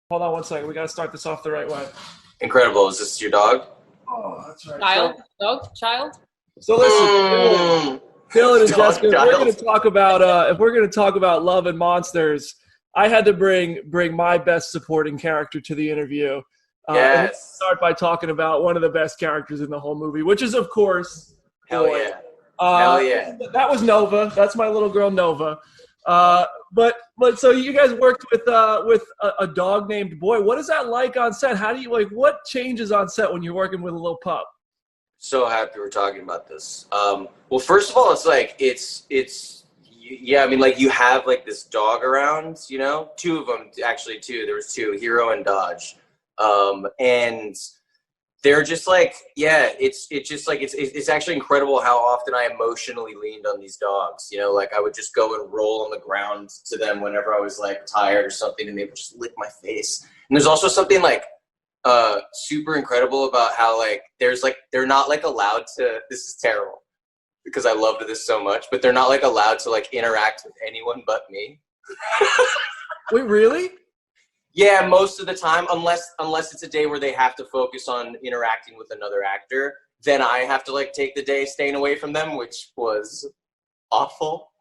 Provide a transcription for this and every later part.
Hold on one second. We got to start this off the right way. Incredible. Is this your dog? Oh, that's right. Child. So listen, Dylan and Dog, Jessica, child. if we're going to talk about love and monsters, I had to bring my best supporting character to the interview. And let's Yes. start by talking about one of the best characters in the whole movie, which is, of course, Hell Boy. yeah. Hell yeah. That was Nova. That's my little girl Nova. But so you guys worked with a dog named Boy. What is that like on set? How do you what changes on set when you're working with a little pup? So happy we're talking about this. Well, first of all, yeah, I mean, like, you have, like, this dog around, you know? Two of them, actually, two. There was two, Hero and Dodge. And they're just, like, yeah, it's just, like, it's actually incredible how often I emotionally leaned on these dogs. You know, like, I would just go and roll on the ground to them whenever I was, like, tired or something, and they would just lick my face. And there's also something, like, super incredible about how, like, they're not, like, allowed to, this is terrible because I loved this so much, but they're not, like, allowed to, like, interact with anyone but me. Wait, really? Yeah, most of the time, unless it's a day where they have to focus on interacting with another actor, then I have to, like, take the day staying away from them, which was awful.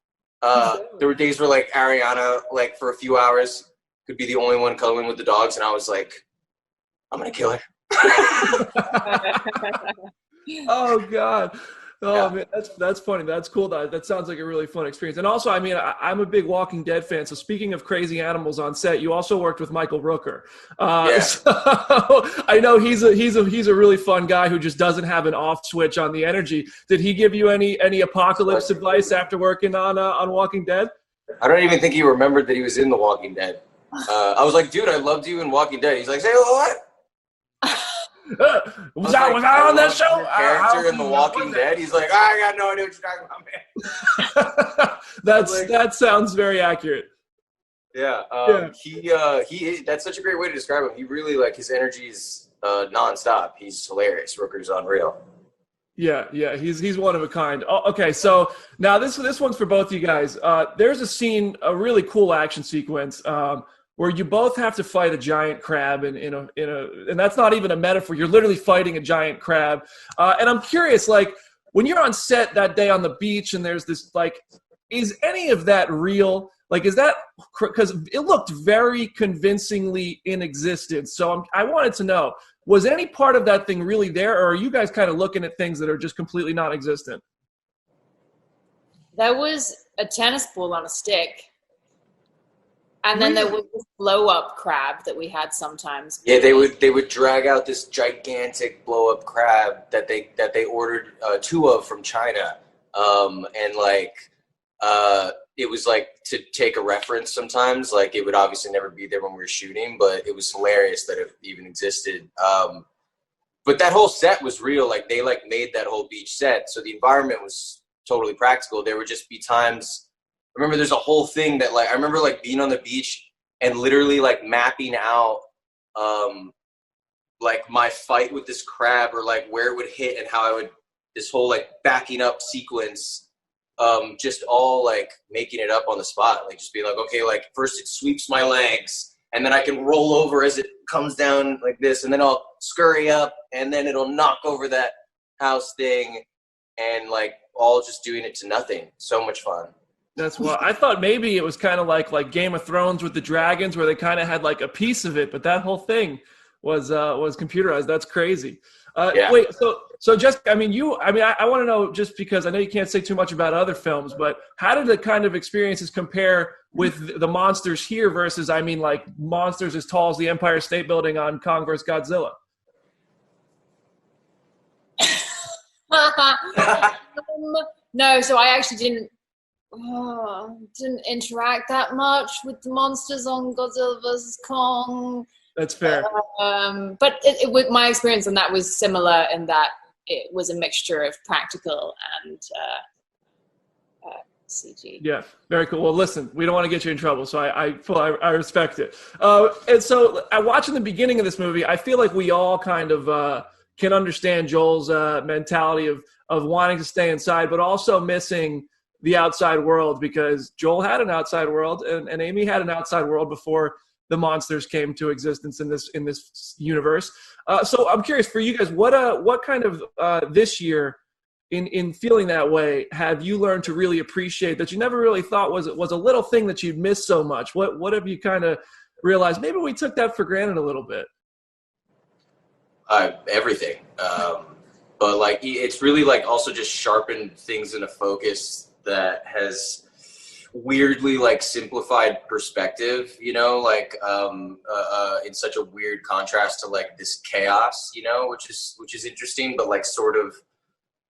There were days where, like, Ariana, like, for a few hours could be the only one cuddling with the dogs, and I was like, I'm gonna kill her. Oh God. Oh Yeah. man, that's funny. That's cool. That sounds like a really fun experience. And also, I mean, I'm a big Walking Dead fan. So speaking of crazy animals on set, you also worked with Michael Rooker. Yeah. So I know he's a really fun guy who just doesn't have an off switch on the energy. Did he give you any apocalypse advice after working on Walking Dead? I don't even think he remembered that he was in The Walking Dead. I was like, dude, I loved you in Walking Dead. He's like, say what? Was I on that show? Character in The Walking Dead. He's like, I got no idea what you're talking about, man. That sounds very accurate. Yeah. He that's such a great way to describe him. He really, like, his energy is nonstop. He's hilarious. Rooker's unreal. Yeah, he's one of a kind. Oh, okay, so now this one's for both you guys. There's a scene, a really cool action sequence, where you both have to fight a giant crab and that's not even a metaphor. You're literally fighting a giant crab. And I'm curious, like, when you're on set that day on the beach and there's this, like, is any of that real? Like, is that, because it looked very convincingly in existence. So I wanted to know, was any part of that thing really there, or are you guys kind of looking at things that are just completely non-existent? There was a tennis ball on a stick. And then there was this blow-up crab that we had sometimes. Yeah, they would drag out this gigantic blow-up crab that they ordered two of from China, and like it was like to take a reference sometimes. Like, it would obviously never be there when we were shooting, but it was hilarious that it even existed. But that whole set was real. Like, they, like, made that whole beach set, so the environment was totally practical. There would just be times. I remember there's a whole thing that, like, I remember, like, being on the beach and literally, like, mapping out, like, my fight with this crab, or, like, where it would hit and how I would, this whole, like, backing up sequence, just all, like, making it up on the spot. Like, just being like, okay, like, first it sweeps my legs, and then I can roll over as it comes down like this, and then I'll scurry up, and then it'll knock over that house thing, and, like, all just doing it to nothing. So much fun. That's why I thought maybe it was kind of like Game of Thrones with the dragons, where they kind of had, like, a piece of it, but that whole thing was computerized. That's crazy. Yeah. Wait, so just, I want to know, just because I know you can't say too much about other films, but how did the kind of experiences compare with the monsters here versus, I mean, like, monsters as tall as the Empire State Building on Kong vs. Godzilla? No, so I actually didn't interact that much with the monsters on Godzilla vs. Kong. That's fair. But with my experience on that was similar in that it was a mixture of practical and CG. Yeah, very cool. Well, listen, we don't want to get you in trouble, so I respect it. And so, watching the beginning of this movie, I feel like we all kind of can understand Joel's mentality of wanting to stay inside, but also missing the outside world, because Joel had an outside world and Amy had an outside world before the monsters came to existence in this universe. So I'm curious for you guys, what kind of this year in feeling that way have you learned to really appreciate that you never really thought was a little thing that you'd missed so much? What have you kind of realized maybe we took that for granted a little bit? Everything. But like it's really like also just sharpened things in a focus that has weirdly like simplified perspective, you know, like in such a weird contrast to like this chaos, you know, which is interesting, but like sort of,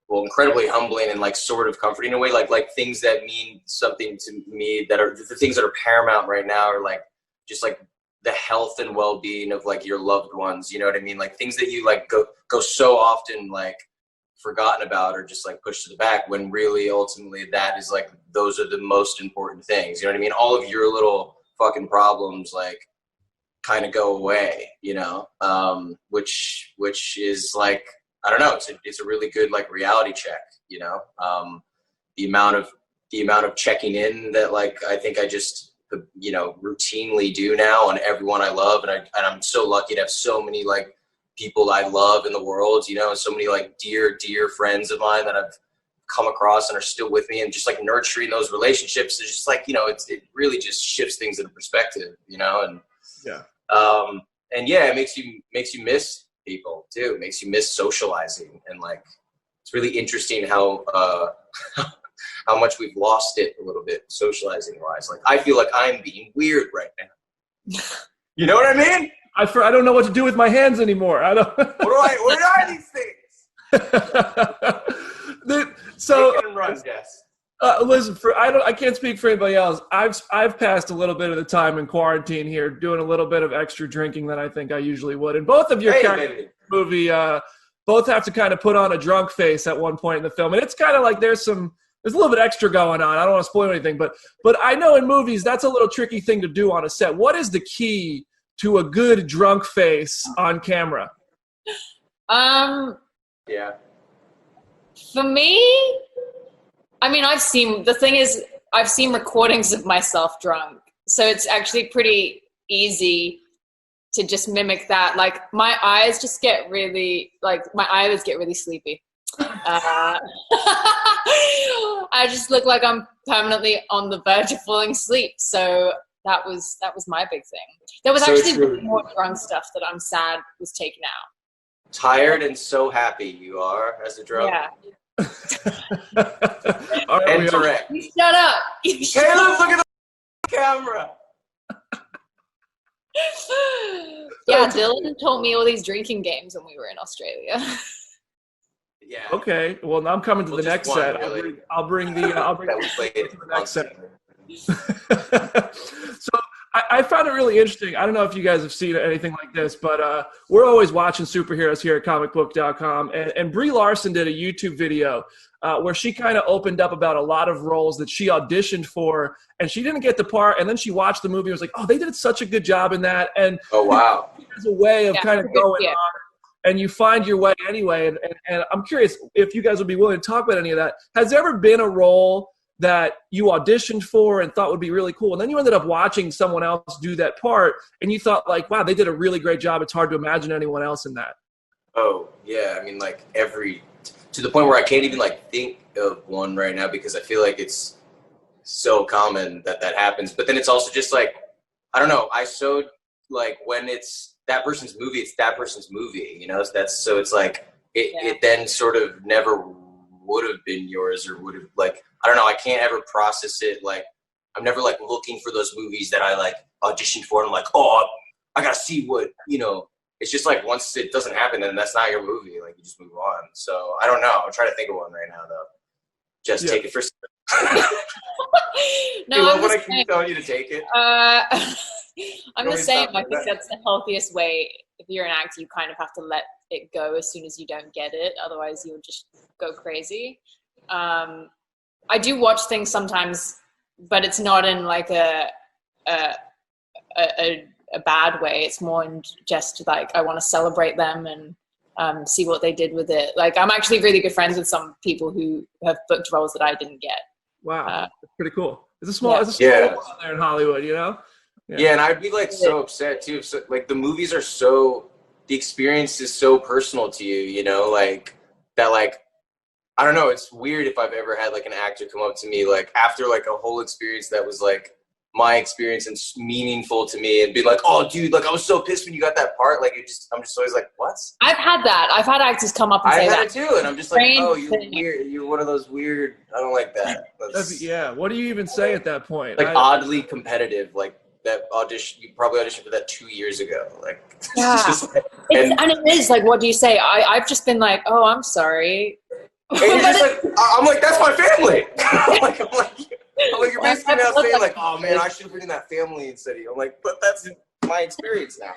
well, incredibly humbling and like sort of comforting in a way, like things that mean something to me that are the things that are paramount right now are like just like the health and well-being of like your loved ones, you know what I mean? Like things that you like go so often like forgotten about or just like pushed to the back when really ultimately that is like those are the most important things, you know what I mean? All of your little fucking problems like kind of go away, you know, which is like, I don't know, it's a really good like reality check, you know. The amount of checking in that like I think I just, you know, routinely do now on everyone I love, and I'm so lucky to have so many like people I love in the world, you know, and so many like dear friends of mine that I've come across and are still with me, and just like nurturing those relationships is just like, you know, it really just shifts things into perspective, you know, and yeah, it makes you miss people too. It makes you miss socializing, and like it's really interesting how much we've lost it a little bit socializing wise. Like I feel like I'm being weird right now. You know what I mean? I don't know what to do with my hands anymore. I don't. What are these things? So take it and run, Jess. Listen, I can't speak for anybody else. I've passed a little bit of the time in quarantine here, doing a little bit of extra drinking than I think I usually would. And both of your characters in the movie, both have to kind of put on a drunk face at one point in the film, and it's kind of like there's a little bit extra going on. I don't want to spoil anything, but I know in movies that's a little tricky thing to do on a set. What is the key to a good drunk face on camera? Yeah. For me, I mean, I've seen recordings of myself drunk, so it's actually pretty easy to just mimic that. Like my eyelids get really sleepy. I just look like I'm permanently on the verge of falling asleep. So that was my big thing. There was actually more drunk stuff that I'm sad was taken out. Tired and so happy you are as a drunk. Yeah. And direct. You shut up. Caleb, look at the camera. Yeah, Dylan taught me all these drinking games when we were in Australia. Yeah. Okay. Well, now I'm coming to the next set. Really. I'll bring the next set. So I found it really interesting. I don't know if you guys have seen anything like this, but we're always watching superheroes here at comicbook.com. And Brie Larson did a YouTube video where she kind of opened up about a lot of roles that she auditioned for, and she didn't get the part. And then she watched the movie and was like, oh, they did such a good job in that. And oh, wow. There's a way of kind of going on, and you find your way anyway. And I'm curious if you guys would be willing to talk about any of that. Has there ever been a role that you auditioned for and thought would be really cool, and then you ended up watching someone else do that part, and you thought like, wow, they did a really great job. It's hard to imagine anyone else in that. Oh, yeah. I mean, like to the point where I can't even like think of one right now, because I feel like it's so common that happens. But then it's also just like, I don't know. Like when it's that person's movie, it's that person's movie, you know? So it's like, it then sort of never would have been yours, or would have, like, I don't know, I can't ever process it. Like, I'm never like looking for those movies that I like auditioned for, and I'm like, oh, I gotta see what, you know. It's just like once it doesn't happen, then that's not your movie. Like, you just move on. So I don't know. I'm trying to think of one right now though. Just take it for. No, you love when I keep telling you to take it. I'm the same. I think that's the healthiest way. If you're an actor, you kind of have to let it go as soon as you don't get it. Otherwise, you'll just go crazy. I do watch things sometimes, but it's not in like a bad way. It's more in just like I want to celebrate them and see what they did with it. Like, I'm actually really good friends with some people who have booked roles that I didn't get. Wow, that's pretty cool. It's a small world out there in Hollywood, you know. Yeah, and I'd be like so upset too. So, like the movies are so, the experience is so personal to you, you know, like that. Like I don't know. It's weird if I've ever had like an actor come up to me like after like a whole experience that was like my experience and meaningful to me and be like, oh dude, like I was so pissed when you got that part. Like I'm just always like, what? I've had that. I've had actors come up and say that. I've had it too, and I'm just like, oh, you're weird. You're one of those weird. I don't like that. Yeah. What do you even say at that point? Like oddly competitive. Like that audition. You probably auditioned for that 2 years ago. Like yeah. And it is like, what do you say? I've just been like, oh, I'm sorry. And you're just like, I'm like, that's my family. I'm like, you're basically now saying like, oh man, I should have been in that family instead of you. I'm like, but that's my experience now.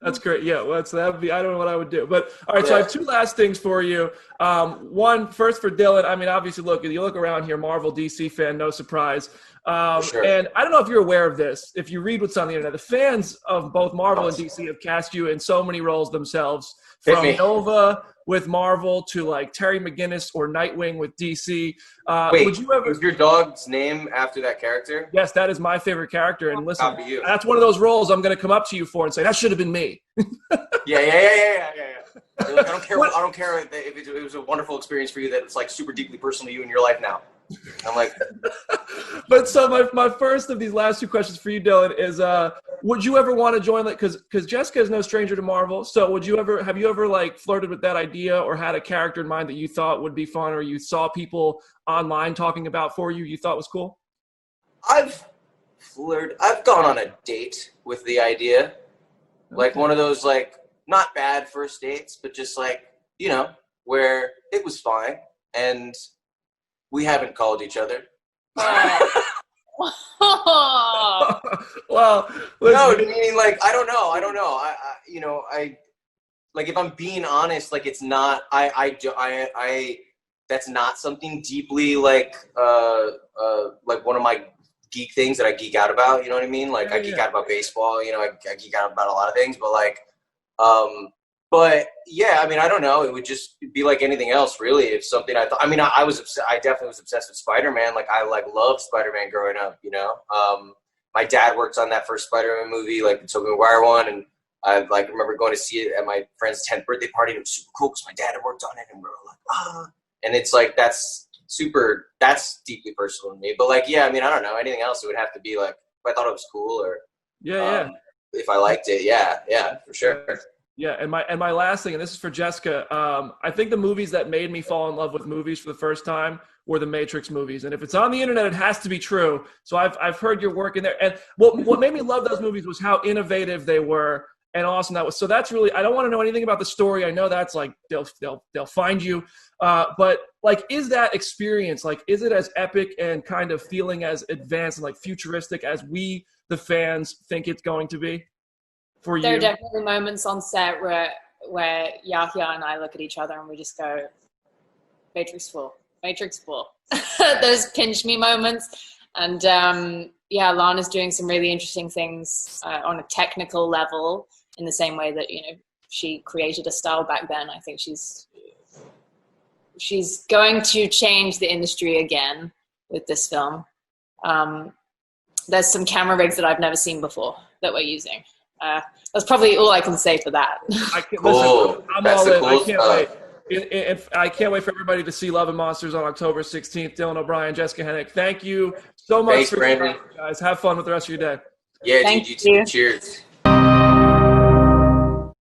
That's great. Yeah, well, that would be. I don't know what I would do, but all right. So I have two last things for you. One, first for Dylan. I mean, obviously, you look around here, Marvel, DC fan, no surprise. Sure. And I don't know if you're aware of this. If you read what's on the internet, the fans of both Marvel and DC have cast you in so many roles themselves. From Nova with Marvel to like Terry McGinnis or Nightwing with DC. Wait, would you ever? Was your dog's name after that character? Yes, that is my favorite character. And listen, that's one of those roles I'm going to come up to you for and say that should have been me. Yeah. Like, I don't care if it was a wonderful experience for you that it's like super deeply personal to you in your life now. I'm like, but so my first of these last two questions for you, Dylan, is would you ever want to join, like, because Jessica is no stranger to Marvel, so have you ever like flirted with that idea or had a character in mind that you thought would be fun or you saw people online talking about for you thought was cool? I've gone on a date with the idea, like one of those like not bad first dates, but just like, you know, where it was fine and we haven't called each other. Well, no, meaning like I don't know. I like if I'm being honest, like it's not. I that's not something deeply like one of my geek things that I geek out about. You know what I mean? Like I geek out about baseball. You know, I geek out about a lot of things, but like, but yeah, I mean, I don't know. It would just be like anything else, really. If something I thought, I mean, I definitely was obsessed with Spider-Man. Like I like loved Spider-Man growing up, you know? My dad worked on that first Spider-Man movie, like the Tobey Maguire one. And I like remember going to see it at my friend's 10th birthday party. And it was super cool because my dad had worked on it and we were like, and it's like, that's deeply personal to me. But like, yeah, I mean, I don't know, anything else, it would have to be like, if I thought it was cool or if I liked it. Yeah, for sure. Yeah, and my last thing, and this is for Jessica, I think the movies that made me fall in love with movies for the first time were the Matrix movies. And if it's on the internet, it has to be true. So I've heard your work in there. And what made me love those movies was how innovative they were and awesome that was. So that's really, I don't want to know anything about the story. I know that's like, they'll find you. But like, is that experience, like, is it as epic and kind of feeling as advanced and like futuristic as we, the fans, think it's going to be? There are definitely moments on set where Yahya and I look at each other and we just go, Matrix 4. Those pinch me moments. And Lana's doing some really interesting things on a technical level in the same way that, you know, she created a style back then. I think she's going to change the industry again with this film. There's some camera rigs that I've never seen before that we're using. That's probably all I can say for that. Listen, I'm all in. I can't wait. I can't wait for everybody to see Love and Monsters on October 16th. Dylan O'Brien, Jessica Hennick, thank you so much. Thanks, Brandon. Guys. Have fun with the rest of your day. Yeah, dude, you too. Cheers.